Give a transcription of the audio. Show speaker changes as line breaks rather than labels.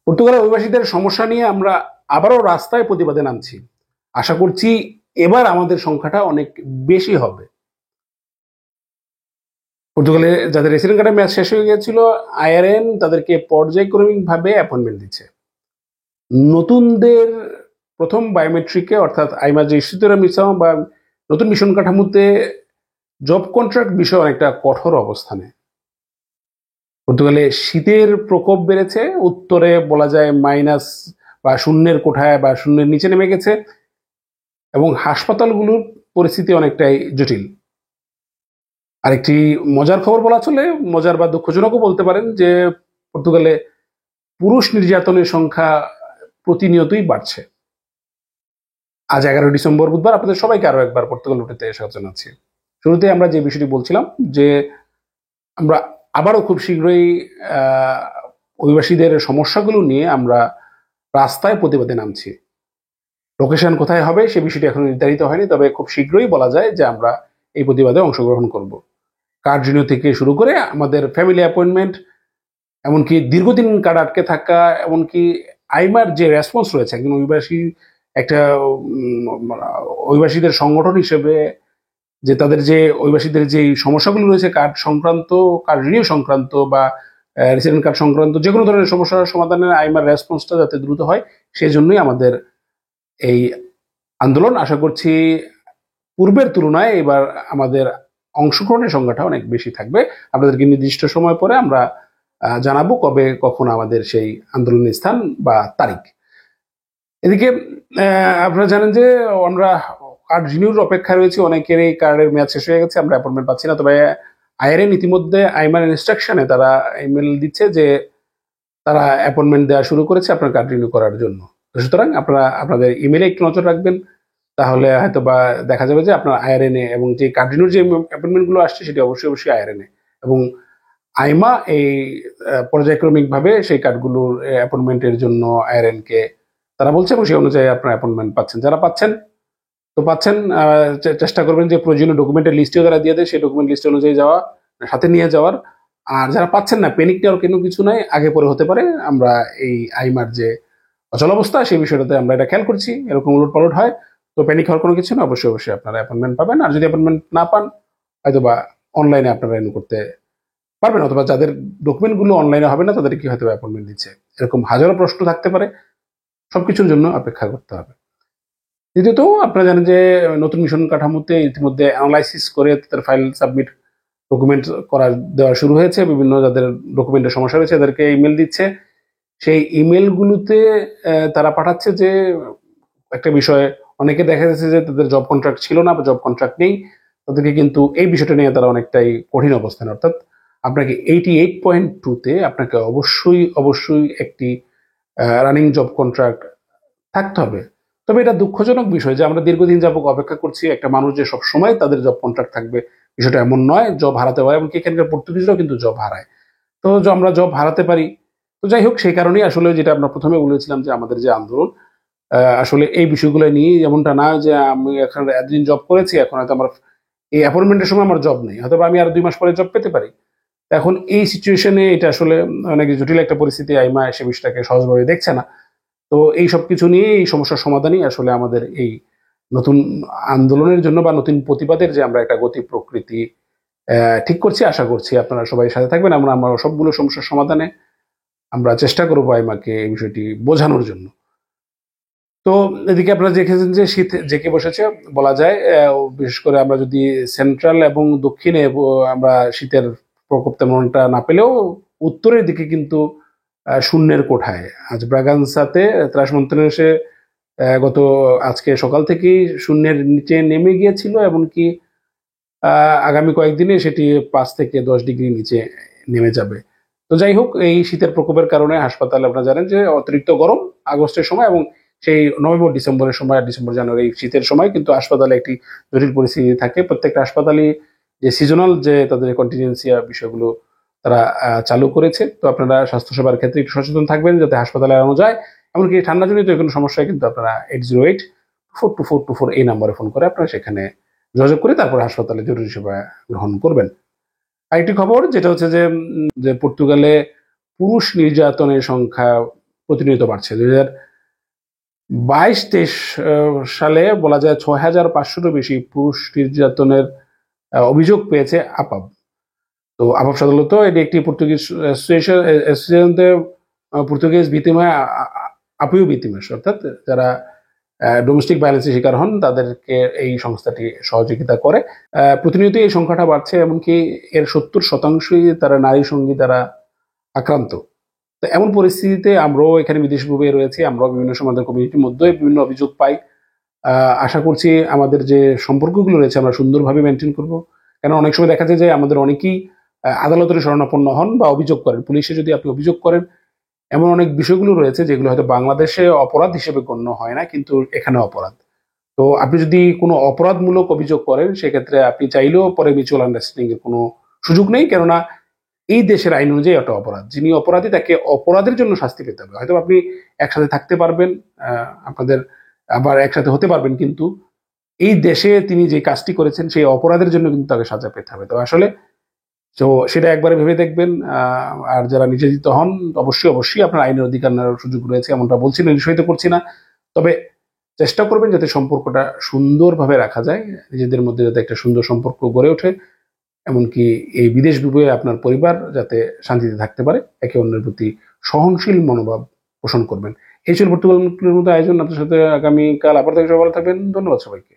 পর্তুগালের অভিবাসীদের সমস্যা নিয়ে আমরা আবারও রাস্তায় প্রতিবাদে নামছি। আশা করছি এবার আমাদের সংখ্যাটা অনেক বেশি হবে। পর্তুগালে যাদের রেসিডেন্ট কার্ডের মেয়াদ শেষ হয়ে গিয়েছিল, আইআরএন তাদেরকে পর্যায়ক্রমিকভাবে অ্যাপয়েন্টমেন্ট দিচ্ছে। নতুনদের প্রথম বায়োমেট্রিকে অর্থাৎ আইমা যে ইস্যুতেরা মিশন বা নতুন মিশন কাঠামোতে জব কন্ট্রাক্ট বিষয় অনেকটা কঠোর অবস্থানে। পর্তুগালে শীতের প্রকোপ বেড়েছে, উত্তরে বলা যায় মাইনাস বা শূন্যের কোঠায় বা শূন্যের নিচে নেমে গেছে, এবং হাসপাতালগুলোর পরিস্থিতি অনেকটাই জটিল। আরেকটি মজার খবর বলা চলে, মজার বা দুঃখজনকও বলতে পারেন, যে পর্তুগালে পুরুষ নির্যাতনের সংখ্যা প্রতিনিয়তই বাড়ছে। আজ 11 ডিসেম্বর বুধবার আপনাদের সবাইকে আরো একবার পর্তুগাল রুটিতে স্বাগত জানাচ্ছি। শুরুতে আমরা যে বিষয়টি বলছিলাম যে আমরা আবারও খুব শীঘ্রই অভিবাসীদের সমস্যাগুলো নিয়ে আমরা রাস্তায় প্রতিবাদে নামছি। লোকেশন কোথায় হবে সে বিষয়টি এখন নির্ধারিত হয়নি, তবে খুব শীঘ্রই বলা যায় যে আমরা এই প্রতিবাদে অংশগ্রহণ করব। কার্ড রিনিউ থেকে শুরু করে আমাদের ফ্যামিলি অ্যাপয়েন্টমেন্ট, এমনকি দীর্ঘদিন কার্ড আটকে থাকা, এমনকি আইমার যে রেসপন্স রয়েছে একজন অভিবাসী একটা অভিবাসীদের সংগঠন হিসেবে, যে তাদের যে অভিবাসীদের যে সমস্যাগুলো রয়েছে কার্ড সংক্রান্ত, কার্ড রিনিউ সংক্রান্ত বা রেসিডেন্ট কার্ড সংক্রান্ত যে কোনো ধরনের সমস্যার সমাধানের আইমার রেসপন্সটা যাতে দ্রুত হয়, সেই জন্যই আমাদের এই আন্দোলন। আশা করছি পূর্বের তুলনায় এবার আমাদের অংশগ্রহণের সংখ্যাটা অনেক বেশি থাকবে। আপনাদেরকে নির্দিষ্ট সময় পরে আমরা জানাবো কবে কখন আমাদের সেই আন্দোলনের স্থান বা তারিখ। এদিকে আপনারা জানেন যে আমরা কার্ড রিনিউর অপেক্ষায় রয়েছে, অনেকের এই কার্ডের মেয়াদ শেষ হয়ে গেছে, আমরা অ্যাপয়েন্টমেন্ট পাচ্ছি না। তবে আইআরএন ইতিমধ্যে আইমার ইনস্ট্রাকশনে তারা ইমেল দিচ্ছে যে তারা অ্যাপয়েন্টমেন্ট দেওয়া শুরু করেছে আপনার কার্ড রিনিউ করার জন্য। সুতরাং আপনারা আপনাদের ইমেলে একটু নজর রাখবেন, তাহলে হয়তো বা দেখা যাবে যে আপনার আইআরএনে এবং যে কার্ড রিনিউর যে অ্যাপয়েন্টমেন্টগুলো আসছে সেটি অবশ্যই অবশ্যই আইআরএনে, এবং আইমা এই পর্যায়ক্রমিকভাবে সেই কার্ডগুলোর অ্যাপয়েন্টমেন্টের জন্য আইআরএনকে তারা বলছে, এবং সেই অনুযায়ী আপনার অ্যাপয়েন্টমেন্ট পাচ্ছেন। যারা পাচ্ছেন তো পাচ্ছেন, চেষ্টা করবেন যে প্রয়োজনীয় ডকুমেন্টের লিস্টেও যারা দিয়ে দেয় সেই ডকুমেন্ট লিস্ট অনুযায়ী যাওয়া, সাথে নিয়ে যাওয়ার। আর যারা পাচ্ছেন না, প্যানিক নেওয়ার কোনো কিছু নাই, আগে পরে হতে পারে। আমরা এই আইমার যে অচল অবস্থা সেই বিষয়টাতে আমরা এটা খেয়াল করছি, এরকম উলট পালট হয়, তো প্যানিক হওয়ার কোনো কিছু না। অবশ্যই অবশ্যই আপনারা অ্যাপয়েন্টমেন্ট পাবেন, আর যদি অ্যাপয়েন্টমেন্ট না পান হয়তো বা অনলাইনে আপনারা রিনিউ করতে পারবেন, অথবা যাদের ডকুমেন্টগুলো অনলাইনে হবে না তাদের কি হয়তো অ্যাপয়েন্টমেন্ট দিচ্ছে, এরকম হাজারো প্রশ্ন থাকতে পারে। সবকিছুর জন্য অপেক্ষা করতে হবে। দ্বিতীয়ত আপনারা জানেন যে নতুন মিশন কাঠামোতে ইতিমধ্যে অ্যানালাইসিস করে তাদের ফাইল সাবমিট ডকুমেন্ট করা দেওয়া শুরু হয়েছে। বিভিন্ন যাদের ডকুমেন্টের সমস্যা রয়েছে তাদেরকে ইমেল দিচ্ছে, সেই ইমেলগুলোতে তারা পাঠাচ্ছে যে একটা বিষয়ে অনেকে দেখা যাচ্ছে যে তাদের জব কন্ট্রাক্ট ছিল না বা জব কন্ট্রাক্ট নেই, তাদেরকে কিন্তু এই বিষয়টা নিয়ে তারা অনেকটাই কঠিন অবস্থান। অর্থাৎ আপনাকে 88.2-তে আপনাকে অবশ্যই অবশ্যই একটি রানিং জব কন্ট্রাক্ট থাকতে হবে। তবে এটা দুঃখজনক বিষয় যে আমরা দীর্ঘদিন যাবত অপেক্ষা করছি একটা মানুষ যে সব সময় তাদের জব কন্ট্রাক্ট থাকবে, বিষয়টা এমন নয়। জব হারাতে হয়, এমনকি এখানকার পর্তুগিজরাও কিন্তু জব হারায়। তো আমরা জব হারাতে পারি। তো যাই হোক, সেই কারণেই আসলে যেটা আমরা প্রথমে বলেছিলাম যে আমাদের যে আন্দোলন, আসলে এই বিষয়গুলো নিয়ে, এমনটা না যে আমি এখন এতদিন জব করেছি এখন হয়তো আমার এই অ্যাপয়েন্টমেন্টের সময় আমার জব নেই, হয়তো আমি আর 2 মাস পরে জব পেতে পারি। এখন এই সিচুয়েশনে এটা আসলে অনেক জটিল একটা পরিস্থিতি, আইমা সে বিষয়টাকে সহজভাবে দেখছে না। তো এই সব কিছু নিয়ে এই সমস্যার সমাধানই আসলে আমাদের এই নতুন আন্দোলনের জন্য বা নতুন প্রতিবাদের যে আমরা একটা গতি প্রকৃতি ঠিক করছি। আশা করছি আপনারা সবাই সাথে থাকবেন, আমরা সবগুলো সমস্যার সমাধানে আমরা চেষ্টা করবো আইমাকে এই বিষয়টি বোঝানোর জন্য। তো এদিকে আপনারা দেখেছেন যে শীত জেঁকে বসেছে বলা যায়। বিশেষ করে আমরা যদি সেন্ট্রাল এবং দক্ষিণে আমরা শীতের প্রকোপ তেমনটা না পেলেও উত্তরের দিকে কিন্তু শূন্যের কোঠায়। আজ ব্রাগানসাতে ত্রাস মন্ত্রণালয় এসে গত আজকে সকাল থেকেই শূন্যের নিচে নেমে গিয়েছিল, এমনকি আগামী কয়েকদিনে সেটি 5 থেকে 10 ডিগ্রি নিচে নেমে যাবে। তো যাই হোক, এই শীতের প্রকোপের কারণে হাসপাতালে আপনারা জানেন যে অতিরিক্ত গরম আগস্টের সময়, এবং সেই নভেম্বর ডিসেম্বরের সময়, ডিসেম্বর জানুয়ারি শীতের সময় কিন্তু হাসপাতালে একটি জটিল পরিস্থিতি থাকে। প্রত্যেকটা হাসপাতালই যে সিজনাল যে তাদের কন্টিজেন্সিয়া বিষয়গুলো তারা চালু করেছে। তো আপনারা স্বাস্থ্যসেবার ক্ষেত্রে একটু সচেতন থাকবেন যাতে হাসপাতালে এড়ানো যায়। এমনকি ঠান্ডাজনিত কোনো সমস্যায় কিন্তু আপনারা 808-42424 এই নাম্বারে ফোন করে আপনারা সেখানে যোগাযোগ করে তারপর হাসপাতালে জরুরি সেবা গ্রহণ করবেন। আরেকটি খবর যেটা হচ্ছে যে পর্তুগালে পুরুষ নির্যাতনের সংখ্যা প্রতিনিয়ত বাড়ছে। 2022-23 সালে বলা যায় 6,500-রও বেশি পুরুষ নির্যাতনের অভিযোগ পেয়েছে আপাব। তো আপাব সাধারণত এটি একটি পর্তুগিজ অ্যাসোসিয়েশন, পর্তুগিজ ভিত্তিময় আপিও ভিত্তিময়, অর্থাৎ যারা ডোমেস্টিক ভায়োলেন্সের শিকার হন তাদেরকে এই সংস্থাটি সহযোগিতা করে। প্রতিনিয়ত এই সংখ্যাটা বাড়ছে, এমনকি এর 70%ই তারা নারী সঙ্গী দ্বারা আক্রান্ত। তো এমন পরিস্থিতিতে আমরাও এখানে বিদেশভূমি রয়েছি, আমরাও বিভিন্ন সমাজের কমিউনিটির মধ্যে বিভিন্ন অভিযোগ পাই। আশা করছি আমাদের যে সম্পর্কগুলো রয়েছে আমরা সুন্দরভাবে মেনটেন করব। কেন অনেক সময় দেখা যায় যে আমাদের অনেকেই আদালতের শরণাপন্ন হন বা অভিযোগ করেন। পুলিশে যদি আপনি অভিযোগ করেন, এমন অনেক বিষয়গুলো রয়েছে যেগুলো হয়তো বাংলাদেশে অপরাধ হিসেবে গণ্য হয় না, কিন্তু এখানে অপরাধ। তো আপনি যদি কোনো অপরাধমূলক অভিযোগ করেন, সেক্ষেত্রে আপনি চাইলেও পরে মিউচুয়াল আন্ডারস্ট্যান্ডিং এর কোনো সুযোগ নেই, কেননা এই দেশের আইন অনুযায়ী একটা অপরাধ। যিনি অপরাধী তাকে অপরাধের জন্য শাস্তি পেতে হবে। হয়তো আপনি একসাথে থাকতে পারবেন, আপনাদের আবার একসাথে হতে পারবেন, কিন্তু এই দেশে তিনি যে কাজটি করেছেন সেই অপরাধের জন্য কিন্তু তাকে সাজা পেতে হবে। তো আসলে তো সেটা একবারে ভেবে দেখবেন। আর যারা নির্যাতিত হন, অবশ্যই আপনার আইনের অধিকার নেওয়ার সুযোগ রয়েছে, এমনটা বলছি না, নিরুৎসাহিত করছি না। তবে চেষ্টা করবেন যাতে সম্পর্কটা সুন্দরভাবে রাখা যায়, নিজেদের মধ্যে যাতে একটা সুন্দর সম্পর্ক গড়ে ওঠে, এমনকি এই বিদেশ বিভুঁয়ে আপনার পরিবার যাতে শান্তিতে থাকতে পারে, একে অন্যের প্রতি সহনশীল মনোভাব পোষণ করবেন। এই ছিল পর্তুগালের মতো আয়োজন। আপনার সাথে আগামীকাল আবার দেখা, ভালো থাকবেন। ধন্যবাদ সবাইকে।